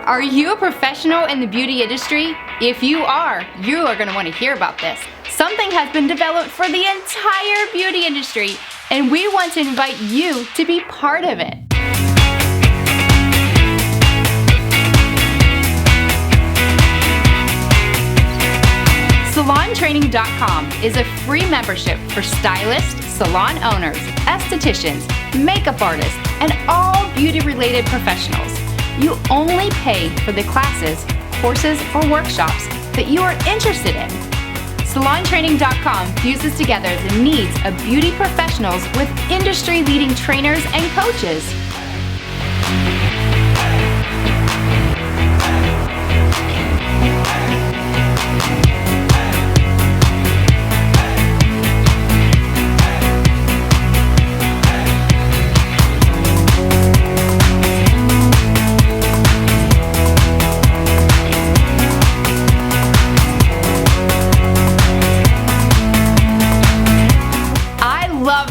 Are you a professional in the beauty industry? If you are going to want to hear about this. Something has been developed for the entire beauty industry, and we want to invite you to be part of it. SalonTraining.com is a free membership for stylists, salon owners, estheticians, makeup artists, and all beauty-related professionals. You only pay for the classes, courses, or workshops that you are interested in. SalonTraining.com fuses together the needs of beauty professionals with industry-leading trainers and coaches.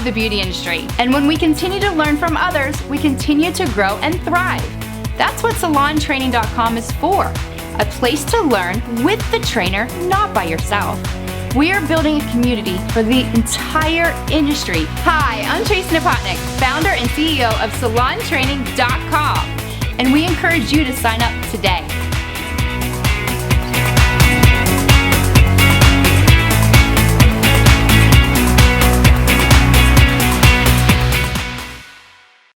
The beauty industry, and when we continue to learn from others, we continue to grow and thrive. That's what SalonTraining.com is for, a place to learn with the trainer, not by yourself. We are building a community for the entire industry. Hi, I'm Tracy Napotnick, founder and CEO of SalonTraining.com, and we encourage you to sign up today.